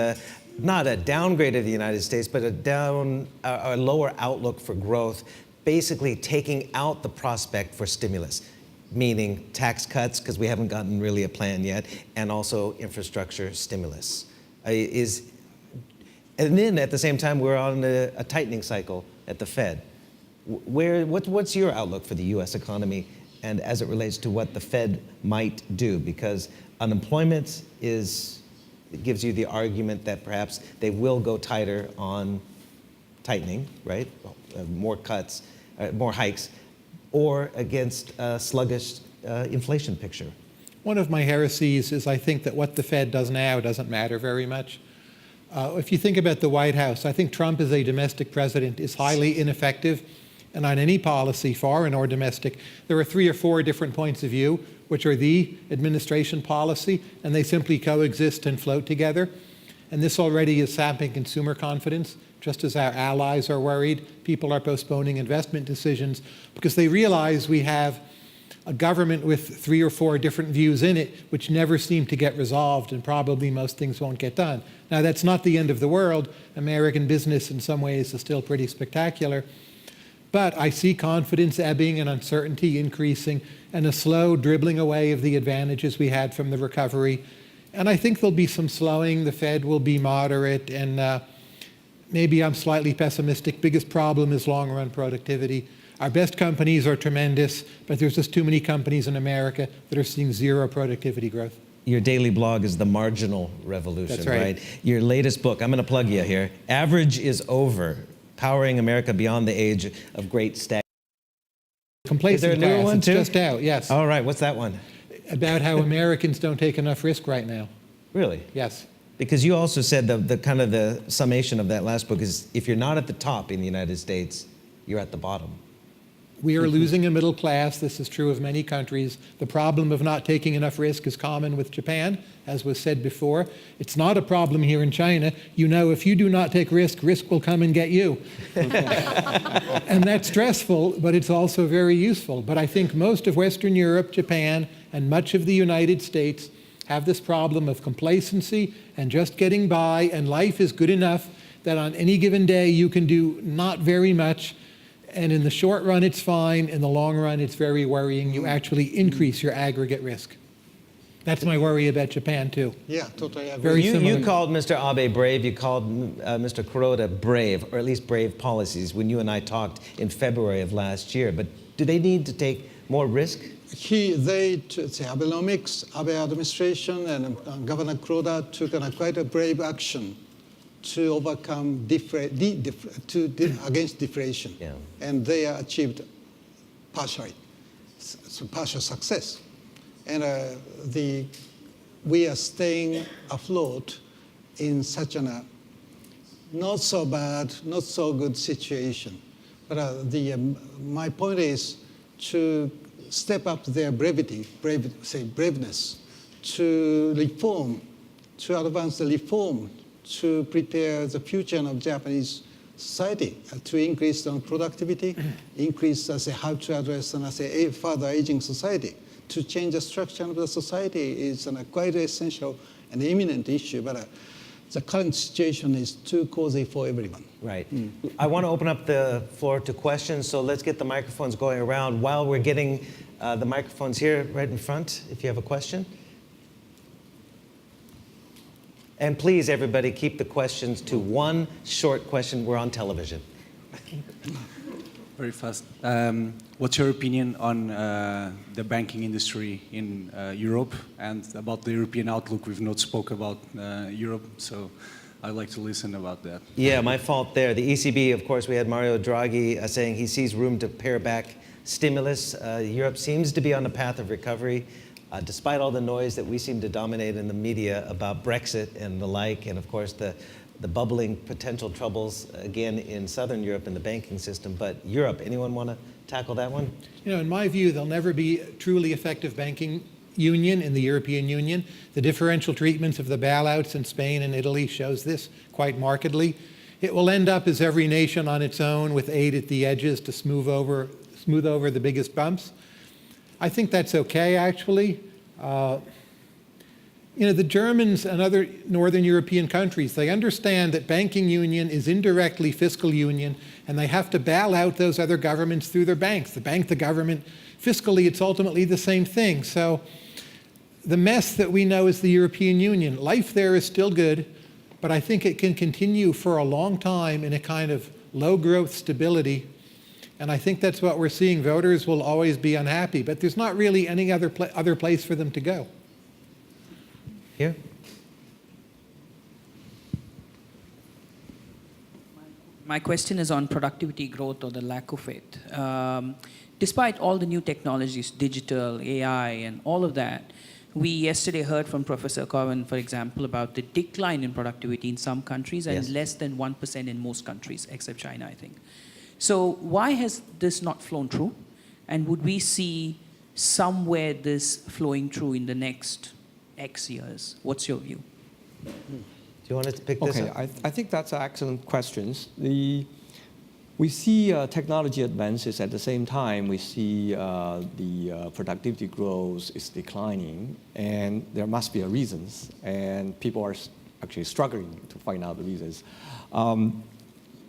not a downgrade of the United States, but a lower outlook for growth, basically taking out the prospect for stimulus, meaning tax cuts, because we haven't gotten really a plan yet, and also infrastructure stimulus. And then at the same time, we're on a tightening cycle at the Fed. What's your outlook for the US economy and as it relates to what the Fed might do? Because unemployment gives you the argument that perhaps they will go tighter on tightening, right? More cuts, more hikes, or against a sluggish inflation picture. One of my heresies is I think that what the Fed does now doesn't matter very much. If you think about the White House, I think Trump as a domestic president is highly ineffective. And on any policy, foreign or domestic, there are 3 or 4 different points of view, which are the administration policy, and they simply coexist and float together. And this already is sapping consumer confidence, just as our allies are worried. People are postponing investment decisions because they realize we have a government with 3 or 4 different views in it, which never seem to get resolved, and probably most things won't get done. Now, that's not the end of the world. American business in some ways is still pretty spectacular. But I see confidence ebbing and uncertainty increasing and a slow dribbling away of the advantages we had from the recovery. And I think there'll be some slowing. The Fed will be moderate, and maybe I'm slightly pessimistic. Biggest problem is long-run productivity. Our best companies are tremendous, but there's just too many companies in America that are seeing 0 productivity growth. Your daily blog is The Marginal Revolution, That's right. Your latest book, I'm going to plug you here, Average is Over, Powering America Beyond the Age of Great Stagnation. Complacent Is there a newer class. one It's too? just out, yes. All right, what's that one? About how Americans don't take enough risk right now. Really? Yes. Because you also said the kind of the summation of that last book is if you're not at the top in the United States, you're at the bottom. We are losing a middle class. This is true of many countries. The problem of not taking enough risk is common with Japan, as was said before. It's not a problem here in China. You know, if you do not take risk, risk will come and get you. And that's stressful, but it's also very useful. But I think most of Western Europe, Japan, and much of the United States have this problem of complacency and just getting by, and life is good enough that on any given day you can do not very much. And in the short run, it's fine. In the long run, it's very worrying. You actually increase your aggregate risk. That's my worry about Japan, too. Yeah, totally agree. Very You similar. called Mr. Abe brave. You called Mr. Kuroda brave, or at least brave policies, when you and I talked in February of last year. But do they need to take more risk? Abenomics, Abe administration, and Governor Kuroda took quite a brave action to overcome against deflation, Yeah. and they achieved partial success. And we are staying afloat in such a not so bad, not so good situation. But my point is to step up their braveness, to reform, to advance the reform, to prepare the future of Japanese society, to increase productivity, increase how to address a further aging society. To change the structure of the society is quite essential and imminent issue. But the current situation is too cozy for everyone. Right. I want to open up the floor to questions, so let's get the microphones going around. While we're getting the microphones here right in front, if you have a question. And please, everybody, keep the questions to one short question. We're on television. Very fast. What's your opinion on the banking industry in Europe and about the European outlook? We've not spoke about Europe, so I'd like to listen about that. Yeah, my fault there. The ECB, of course, we had Mario Draghi saying he sees room to pare back stimulus. Europe seems to be on the path of recovery, despite all the noise that we seem to dominate in the media about Brexit and the like, and of course the bubbling potential troubles again in Southern Europe in the banking system. But Europe, anyone want to tackle that one? You know, in my view, there'll never be a truly effective banking union in the European Union. The differential treatments of the bailouts in Spain and Italy shows this quite markedly. It will end up as every nation on its own with aid at the edges to smooth over the biggest bumps. I think that's okay, actually. You know, the Germans and other Northern European countries, they understand that banking union is indirectly fiscal union, and they have to bail out those other governments through their banks. The bank, the government, fiscally, it's ultimately the same thing. So the mess that we know as the European Union, life there is still good, but I think it can continue for a long time in a kind of low growth stability. And I think that's what we're seeing. Voters will always be unhappy, but there's not really any other place for them to go. Here? My question is on productivity growth or the lack of it. Despite all the new technologies, digital, AI, and all of that, we yesterday heard from Professor Cowan, for example, about the decline in productivity in some countries and Yes. less than 1% in most countries, except China, I think. So why has this not flown through? And would we see somewhere this flowing through in the next X years? What's your view? Do you want to pick this Okay, up? I think that's an excellent questions. We see technology advances at the same time. We see the productivity growth is declining, and there must be a reasons, and people are actually struggling to find out the reasons.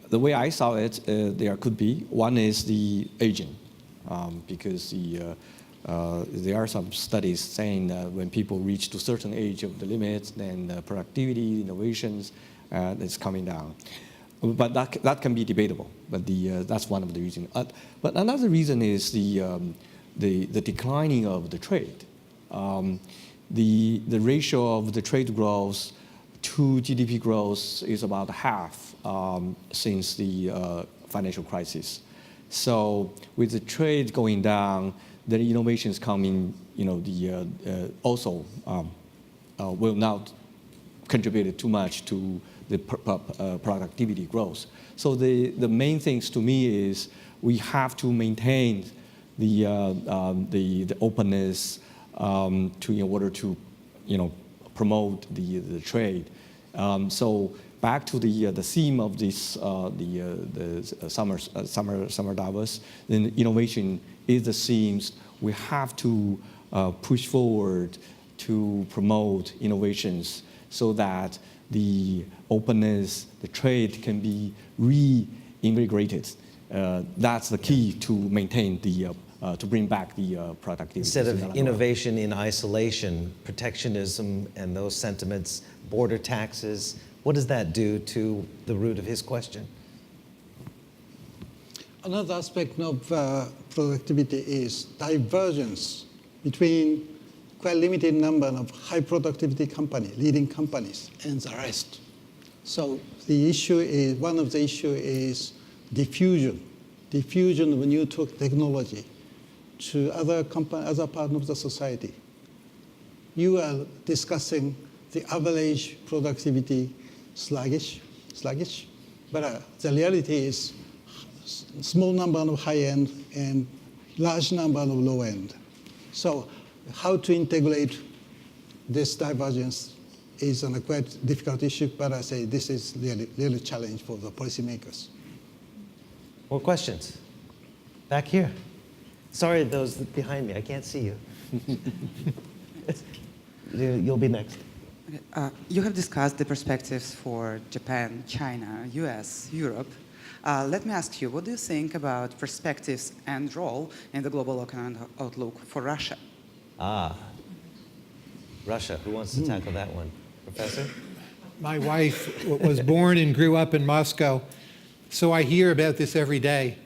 The way I saw it, there could be. One is the aging, because there are some studies saying that when people reach to a certain age of the limits, then productivity, innovations is coming down. But that can be debatable. But that's one of the reasons. But another reason is the declining of the trade. The ratio of the trade growth to GDP growth is about half since the financial crisis. So with the trade going down, the innovations coming, also will not contribute too much to the productivity growth. So the main things to me is we have to maintain the openness in order to promote the trade. So back to the theme of this the summer Davos, then innovation is the themes. We have to push forward to promote innovations so that the openness, the trade can be reinvigorated. That's the key to maintain to bring back the productivity. Instead of innovation in isolation, protectionism and those sentiments, border taxes, what does that do to the root of his question? Another aspect of productivity is divergence between quite limited number of high productivity companies, leading companies, and the rest. So the issue is, one of the issues is diffusion of new technology to other parts of the society. You are discussing the average productivity sluggish, but the reality is small number of high end and large number of low end. So how to integrate this divergence is a quite difficult issue, but I say this is really a challenge for the policymakers. More questions? Back here. Sorry, those behind me, I can't see you. You'll be next. You have discussed the perspectives for Japan, China, US, Europe. Let me ask you, what do you think about perspectives and role in the global economic outlook for Russia? Russia, who wants to tackle that one? Professor? My wife was born and grew up in Moscow, so I hear about this every day.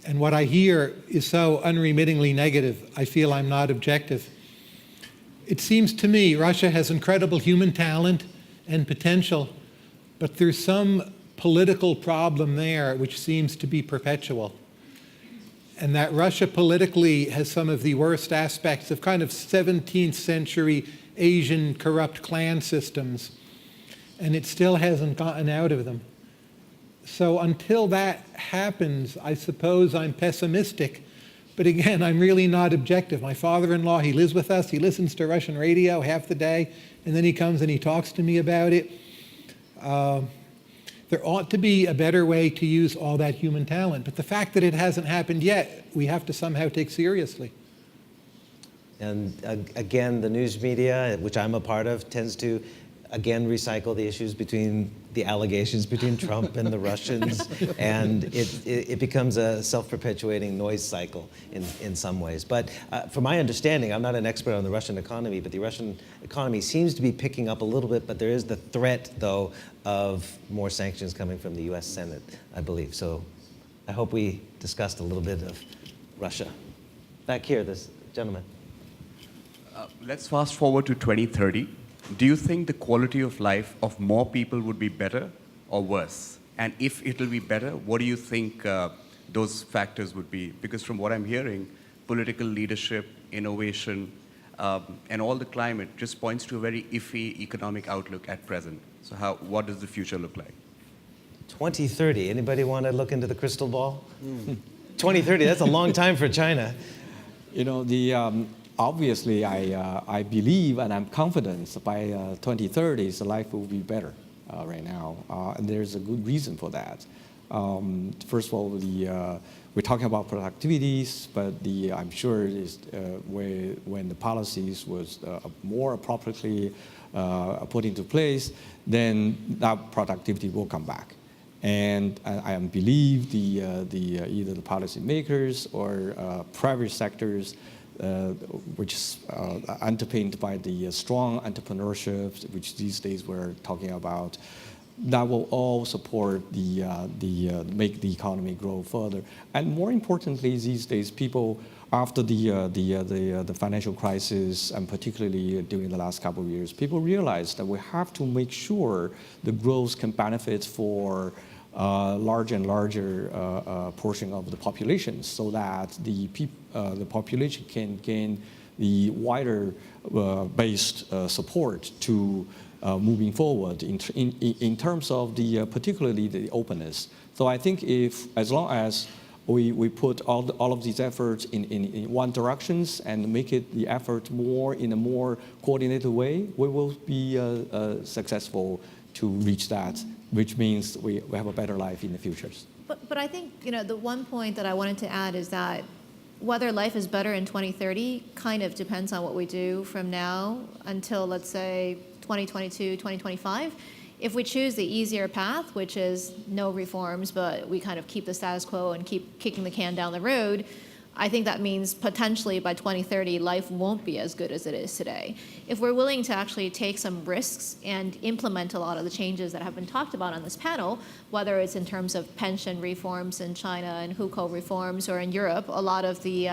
And what I hear is so unremittingly negative, I feel I'm not objective. It seems to me Russia has incredible human talent and potential, but there's some political problem there which seems to be perpetual. And that Russia politically has some of the worst aspects of kind of 17th century Asian corrupt clan systems, and it still hasn't gotten out of them. So until that happens, I suppose I'm pessimistic. But again, I'm really not objective. My father-in-law, he lives with us, he listens to Russian radio half the day, and then he comes and he talks to me about it. There ought to be a better way to use all that human talent. But the fact that it hasn't happened yet, we have to somehow take seriously. And again, the news media, which I'm a part of, tends to again recycle the issues between the allegations between Trump and the Russians, and it becomes a self-perpetuating noise cycle in some ways. But from my understanding, I'm not an expert on the Russian economy, but the Russian economy seems to be picking up a little bit, but there is the threat, though, of more sanctions coming from the US Senate, I believe. So I hope we discussed a little bit of Russia. Back here, this gentleman. Let's fast forward to 2030. Do you think the quality of life of more people would be better or worse? And if it'll be better, what do you think those factors would be? Because from what I'm hearing, political leadership, innovation, and all the climate just points to a very iffy economic outlook at present. So what does the future look like? 2030, anybody want to look into the crystal ball? 2030, that's a long time for China. You know, obviously, I believe and I'm confident by 2030, the life will be better right now. And there's a good reason for that. First of all, we're talking about productivities, but I'm sure when the policies was more appropriately put into place, then that productivity will come back. And I believe either the policymakers or private sectors, which is underpinned by the strong entrepreneurship, which these days we're talking about, that will all support make the economy grow further. And more importantly, these days, people after the financial crisis, and particularly during the last couple of years, people realize that we have to make sure the growth can benefit for larger and larger portion of the population, so that the population can gain the wider based support to moving forward in terms of particularly the openness. So I think as long as we put all of these efforts in one directions and make it the effort in a more coordinated way, we will be successful to reach that, which means we have a better life in the future. But I think, the one point that I wanted to add is that whether life is better in 2030 kind of depends on what we do from now until, let's say, 2022, 2025. If we choose the easier path, which is no reforms, but we kind of keep the status quo and keep kicking the can down the road, I think that means potentially by 2030, life won't be as good as it is today. If we're willing to actually take some risks and implement a lot of the changes that have been talked about on this panel, whether it's in terms of pension reforms in China and hukou reforms, or in Europe, a lot of the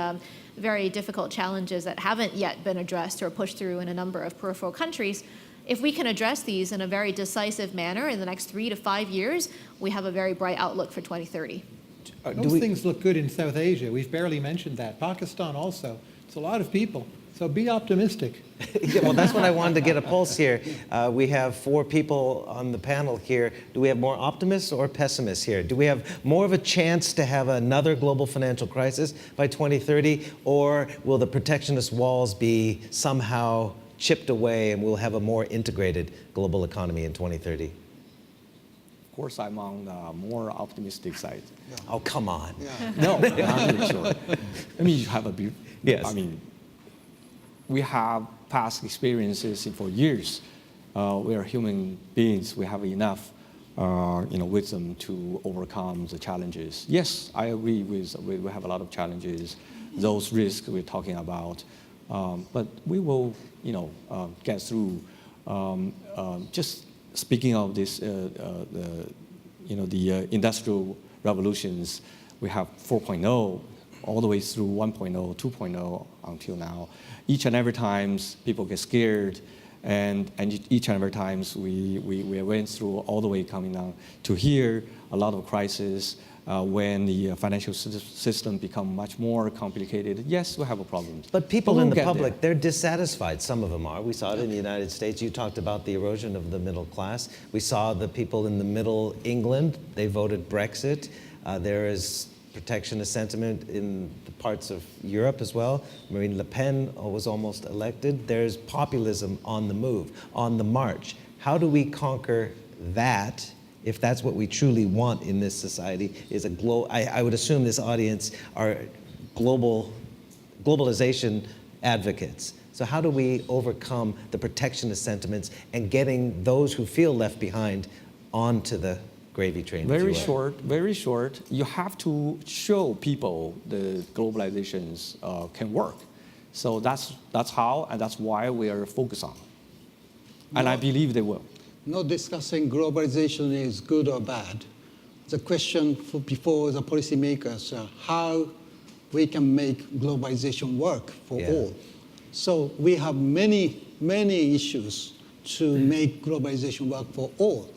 very difficult challenges that haven't yet been addressed or pushed through in a number of peripheral countries, if we can address these in a very decisive manner in the next 3 to 5 years, we have a very bright outlook for 2030. Those things look good in South Asia. We've barely mentioned that. Pakistan also. It's a lot of people. So be optimistic. Yeah, well, that's what I wanted to get a pulse here. We have 4 people on the panel here. Do we have more optimists or pessimists here? Do we have more of a chance to have another global financial crisis by 2030? Or will the protectionist walls be somehow chipped away and we'll have a more integrated global economy in 2030? Of course, I'm on the more optimistic side. Yeah. Oh, come on. Yeah. No, I'm really sure. I mean, Yes. I mean, we have past experiences for years, we are human beings. We have enough wisdom to overcome the challenges. Yes, I agree with we have a lot of challenges, those risks we're talking about, but we will get through. Just speaking of this, the industrial revolutions, we have 4.0 all the way through 1.0, 2.0 until now. Each and every time people get scared, and each and every time we went through all the way coming down to here, a lot of crisis. When the financial system become much more complicated, yes, we have a problem. But people in the public, they're dissatisfied. Some of them are. We saw it in the United States. You talked about the erosion of the middle class. We saw the people in the middle England, they voted Brexit. There is protectionist sentiment in the parts of Europe as well. Marine Le Pen was almost elected. There's populism on the move, on the march. How do we conquer that? If that's what we truly want in this society, is I would assume this audience are globalization advocates. So how do we overcome the protectionist sentiments and getting those who feel left behind onto the gravy train? Very short. You have to show people the globalizations can work. So that's how, and that's why we are focused on. And I believe they will. Not discussing globalization is good or bad. The question before the policymakers are how we can make globalization work for all. So we have many issues to make globalization work for all.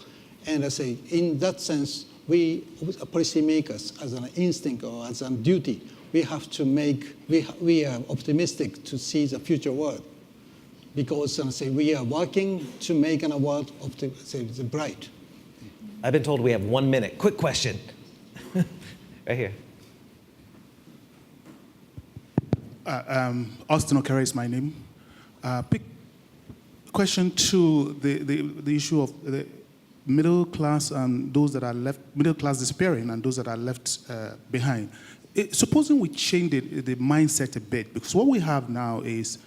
And I say, in that sense, we policymakers, as an instinct or as a duty, we have to we are optimistic to see the future world. Because we are working to make a world of the bright. I've been told we have 1 minute. Quick question. Right here. Austin Okere is my name. Big question to the issue of the middle class and those that are left, middle class disappearing and those that are left behind. Supposing we change the mindset a bit, because what we have now is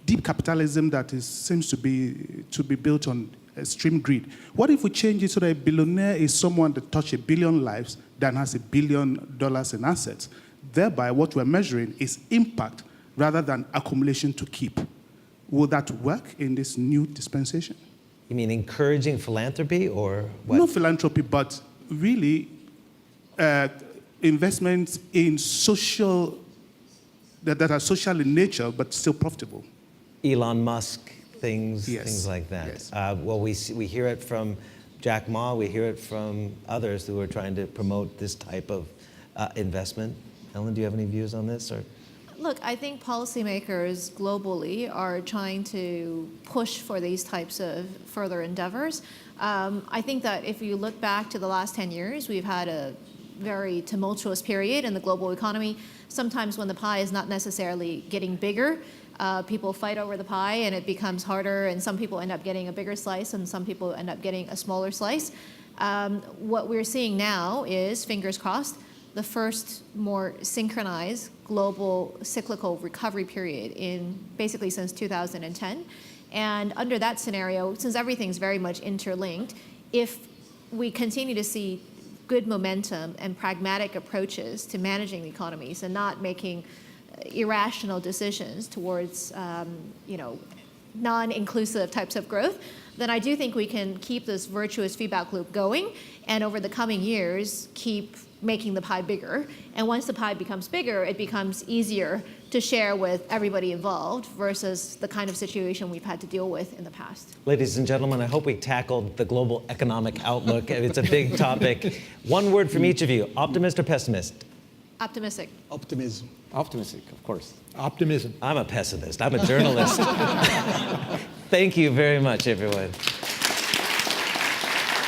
deep capitalism that seems to be built on extreme greed. What if we change it so that a billionaire is someone that touches 1 billion lives than has $1 billion in assets? Thereby, what we're measuring is impact rather than accumulation to keep. Will that work in this new dispensation? You mean encouraging philanthropy or what? Not philanthropy, but really investments in social, that are social in nature but still profitable. Elon Musk things like that. Yes. Well, we hear it from Jack Ma. We hear it from others who are trying to promote this type of investment. Ellen, do you have any views on this? Or? Look, I think policymakers globally are trying to push for these types of further endeavors. I think that if you look back to the last 10 years, we've had a very tumultuous period in the global economy. Sometimes when the pie is not necessarily getting bigger, people fight over the pie and it becomes harder, and some people end up getting a bigger slice and some people end up getting a smaller slice. What we're seeing now is, fingers crossed, the first more synchronized global cyclical recovery period in basically since 2010. And under that scenario, since everything's very much interlinked, if we continue to see good momentum and pragmatic approaches to managing the economies and not making irrational decisions towards non-inclusive types of growth, then I do think we can keep this virtuous feedback loop going, and over the coming years keep making the pie bigger. And once the pie becomes bigger, it becomes easier to share with everybody involved versus the kind of situation we've had to deal with in the past. Ladies and gentlemen, I hope we tackled the global economic outlook. It's a big topic. One word from each of you, optimist or pessimist? Optimistic. Optimism. Optimistic, of course. Optimism. I'm a pessimist. I'm a journalist. Thank you very much, everyone.